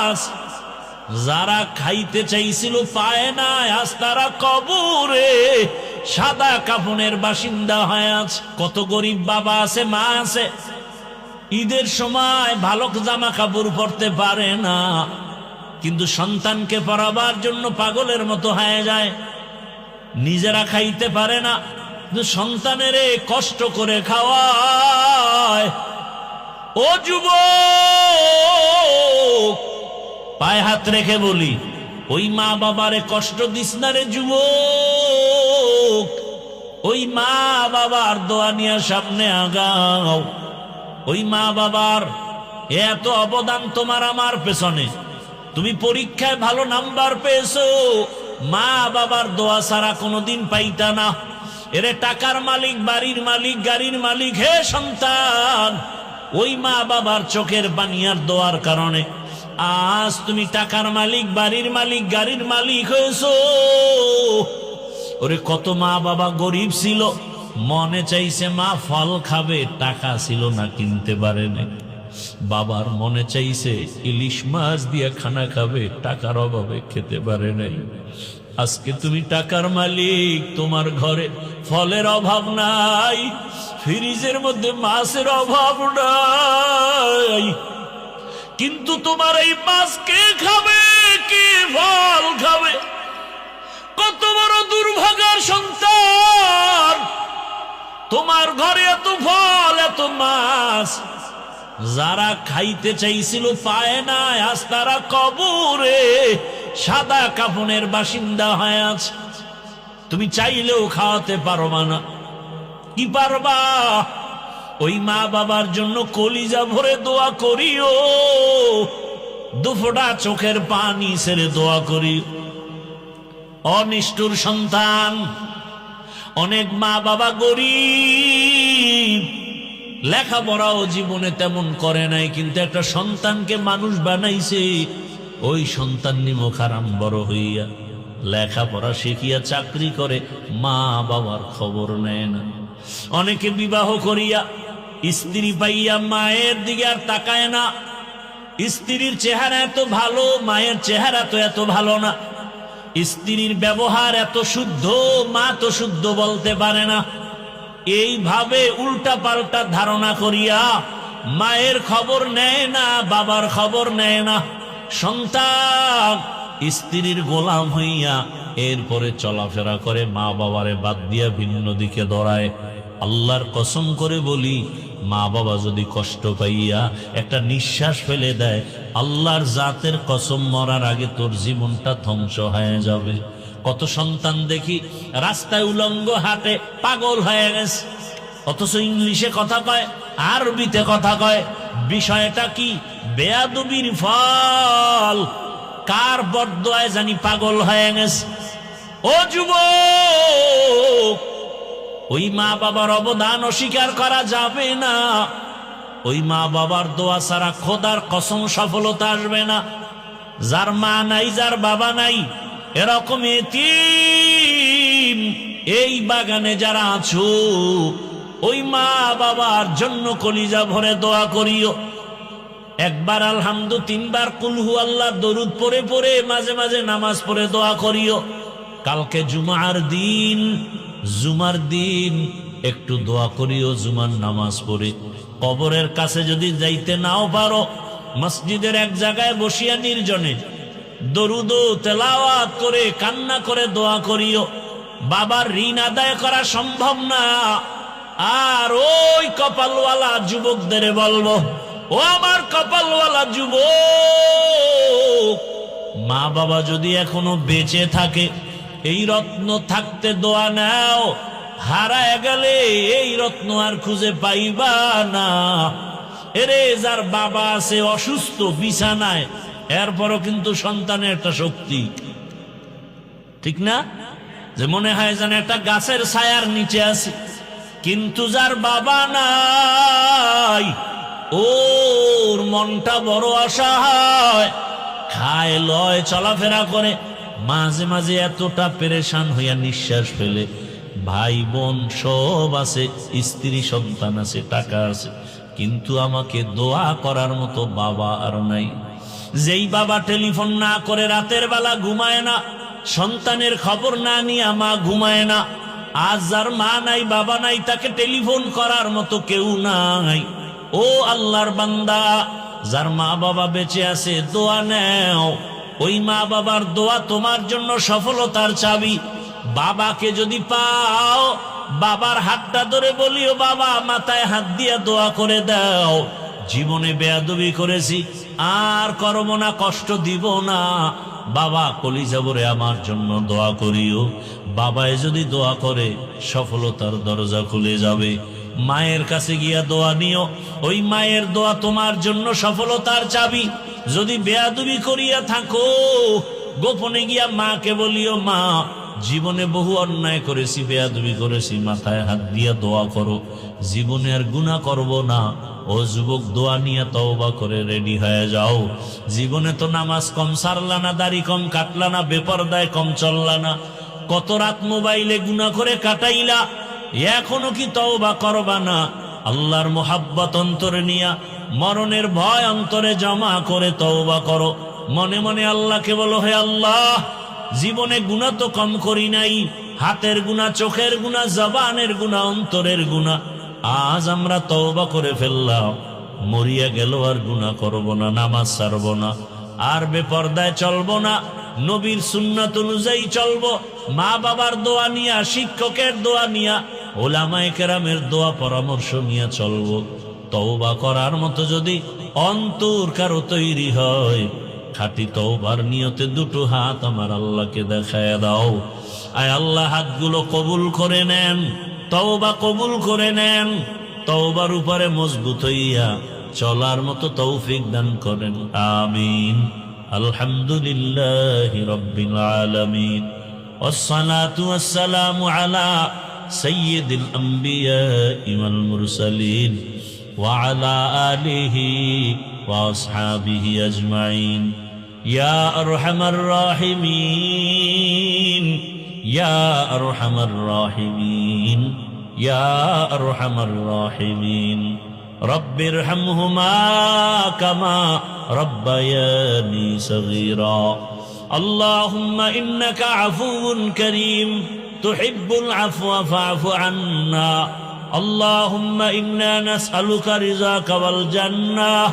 মাছ যারা খাইতে চাইছিল পায় না, আজ তারা কবরে সাদা কাফনের বাসিন্দা হয়ে আছে। কত গরিব বাবা আছে, মা আছে, ঈদের সময় ভালো জামা কাপড় পরতে পারে না, কিন্তু সন্তানকে পরাবার জন্য পাগলের মতো হয়ে যায়। নিজেরা খাইতে পারে না, কিন্তু সন্তানের কষ্ট করে খাওয়ায়। ও যুবক, পায়ে হাত রেখে বলি, ওই মা বাবারে কষ্ট দিস না রে যুবক। ওই মা বাবার দোয়া নিয়ে সামনে আগাও। ওই মা বাবার এত অবদান তোমার আমার পেছনে। তুমি পরীক্ষায় ভালো নাম্বার পেয়েছো, মা বাবার দোয়া ছাড়া কোনোদিন পাইতা না। এরে টাকার মালিক, বাড়ির মালিক, গাড়ির মালিক, হে সন্তান, ওই মা বাবার চোখের পানিয়ার দোয়ার কারণে আজ তুমি টাকার মালিক, বাড়ির মালিক, গাড়ির মালিক হয়েছো। ওরে কত মা বাবা গরিব ছিল, মনে চাইছে মা ফল খাবে, টাকা ছিল না, কিনতে পারে না। বাবার মনে চাইছে ইলিশ মাছ দিয়ে খানা খাবে, টাকার অভাবে খেতে পারে নাই। আজকে তুমি টাকার মালিক, তোমার ঘরে ফলের অভাব নাই, ফ্রিজের মধ্যে মাছের অভাব নাই, কিন্তু তোমার এই মাছ কে খাবে, কে ফল খাবে? কত বড় দুর্ভাগ্যের সন্তান, তোমার ঘরে এত ফল, এত মাছ, যারা খাইতে চাইছিল পায় না, আজ তারা কবরে সাদা কাফনের বাসিন্দা হয়ে আছে। তুমি চাইলেও খাওয়াতে পারবা না। কি পারবা? ওই মা বাবার জন্য কলিজা ভরে দোয়া করিও, দুফোঁটা চোখের পানি ছেড়ে দোয়া করি। অনিষ্ঠুর সন্তান, অনেক মা বাবা গরিব, লেখাপড়াও জীবনে তেমন করে নাই, কিন্তু একটা সন্তানকে মানুষ বানাইছে। ওই সন্তান নিমুখ হারাম বড় হইয়া লেখাপড়া শিখিয়া চাকরি করে, মা বাবার খবর নেয় না। অনেকে বিবাহ করিয়া স্ত্রী পাইয়া মায়ের দিকে আর তাকায় না। স্ত্রীর চেহারা এত ভালো, মায়ের চেহারা তো এত ভালো না। স্ত্রীর ব্যবহার এত শুদ্ধ, মা তো শুদ্ধ বলতে পারে না। এইভাবে উল্টা পাল্টা ধারণা করিয়া মায়ের খবর নেয় না, বাবার খবর নেয় না। সন্তান স্ত্রীর গোলাম হইয়া এরপরে চলাফেরা করে, মা বাবারে বাদ দিয়া ভিন্ন দিকে দৌড়ায়। আল্লাহর কসম করে বলি, মা বাবা যদি কষ্ট পাইয়া একটা নিঃশ্বাস ফেলে দেয়, আল্লাহর জাতের কসম, মরার আগে তোর জীবনটা ধ্বংস হয়ে যাবে। কত সন্তান দেখি রাস্তায় উলঙ্গ হাঁটে, পাগল হয়ে গেছে, অথচ ইংলিশে কথা কয়, আরবিতে কথা কয়। বিষয়টা কি? বেয়াদবির ফল। কার বরদোয়ায় জানি পাগল হয়ে গেছে। ও যুবক, ওই মা বাবার অবদান অস্বীকার করা যাবে না। ওই মা বাবার দোয়া ছাড়া খোদার কসম সফলতা আসবে না। যার মা নাই, যার বাবা নাই, এরকম এতিম এই বাগানে যারা আছো, ওই মা বাবার জন্য কলিজা ভরে দোয়া করিও। একবার আলহামদু, তিনবার কুলহু আল্লাহ দরুদ পড়ে পড়ে মাঝে মাঝে নামাজ পড়ে দোয়া করিও। কালকে জুমার দিন একটু দোয়া করিও, জুমার নামাজ পড়ে। কবরের কাছে যদি যাইতে নাও পারো, মসজিদের এক জায়গায় বসিয়া নির্জনে দরুদ তেলাওয়াত করে কান্না করে দোয়া করিও। বাবার ঋণ আদায় করা সম্ভব না। আর ওই কপালওয়ালা যুবকদের বলবো, ও আমার কপালওয়ালা যুবক, মা বাবা যদি এখনো বেঁচে থাকে, এই রত্ন থাকতে দোয়া নাও। হারায় গেলে এই রত্ন আর খুঁজে পাইবা না। এরে যার বাবা আছে অসুস্থ বিছানায়, এরপরও কিন্তু সন্তানের একটা শক্তি, ঠিক না? যে মনে হয় যেন একটা গাছের ছায়ার নিচে আছে। কিন্তু যার বাবা নাই, ওর মনটা বড় অসহায়, খায় লয় চলাফেরা করে, মাঝে মাঝে এতটা পেরেশান হইয়া নিঃশ্বাস ফেলে। ভাই বোন সব আছে, স্ত্রী সন্তান আছে, টাকা আছে, কিন্তু আমাকে দোয়া করার মতো বাবা আর নাই। যেই বাবা টেলিফোন না করে রাতের বেলা ঘুমায় না, সন্তানের খবর না নিয়ে মা ঘুমায় না, আজ যার মা নাই বাবা নাই তাকে টেলিফোন করার মতো কেউ নাই। ও আল্লাহর বান্দা, যার মা বাবা বেঁচে আছে দোয়া নেও। ওই মা বাবার দোয়া তোমার জন্য সফলতার চাবি। বাবাকে যদি পাও, বাবার হাতটা ধরে বলিও, বাবা মাথায় হাত দিয়ে দোয়া করে দাও, জীবনে বেয়াদবি করেছি আর করব না, কষ্ট দিব না, বাবা কলিজা ভরে আমার জন্য দোয়া করিও। বাবায় যদি দোয়া করে সফলতার দরজা খুলে যাবে। মায়ের কাছে গিয়া দোয়া নিও, ওই মায়ের দোয়া তোমার জন্য সফলতার চাবি। যদি বেয়াদবি করিয়া থাকো, গোপনে গিয়া মাকে বলিও, মা জীবনে বহু অন্যায় করেছি, বেয়াদবি করেছি, মাথায় হাত দিয়া দোয়া করো, জীবনে আর গুনাহ করব না। ও যুবক, দোয়া নিয়ে তওবা করে রেডি হয়ে যাও। জীবনে তো নামাজ কম সারলা না, দাড়ি কম কাটলা না, বেপরদায় কম চললা না, কত রাত মোবাইলে গুনাহ করে কাটাইলা, এখনো কি তওবা করবা না? আল্লাহর মোহাব্বত অন্তরে নিয়া, মরণের ভয় অন্তরে জমা করে তওবা করো। মনে মনে আল্লাহকে বলো, হে আল্লাহ, জীবনে গুনাহ তো কম করি নাই, হাতের গুনাহ, চোখের গুনাহ, জবানের গুনাহ, অন্তরের গুনাহ, আজ আমরা তওবা করে ফেললাম, মরিয়া গেল আর গুনাহ করব না, নামাজ ছাড়ব না, আর বেপরদায় চলব না, নবীর সুন্নাত অনুযায়ী চলব, মা বাবার দোয়া নিয়া, শিক্ষকের দোয়া নিয়া, ওলামায়ে কেরামের দোয়া পরামর্শ নিয়ে চলব। তওবা করার মতো যদি অন্তর কারো তৈরি হয়, খাঁটি তওবার নিয়তে দুটো হাত আমার আল্লাহকে দেখায় দাও। আয় আল্লাহ, হাতগুলো কবুল করে নেন, তওবা কবুল করে নেন, তওবার উপরে মজবুত হইয়া চলার মতো তৌফিক দান করেন। আমিন। আলহামদুলিল্লাহি রাব্বিল আলামিন, ওয়াসসালাতু ওয়াসসালামু আলা সাইয়্যিদিল আমবিয়াই ওয়াল মুরসালিন ওয়া আলা আলিহি ওয়া আসহাবিহি আজমাইন। ইয়া আরহামার রাহিমিন, ইয়া আরহামার রাহিমিন, ইয়া আরহামার রাহিমিন। রব্বিরহামহুমা কামা রব্বায়ানি সগীরা। আল্লাহুম্মা ইন্নাকা আফুউন কারীম তুহিব্বুল আফওয়া ফা'ফু আন্না। আল্লাহুম্মা ইন্না নাসআলুকা রিযাকা ওয়াল জান্নাহ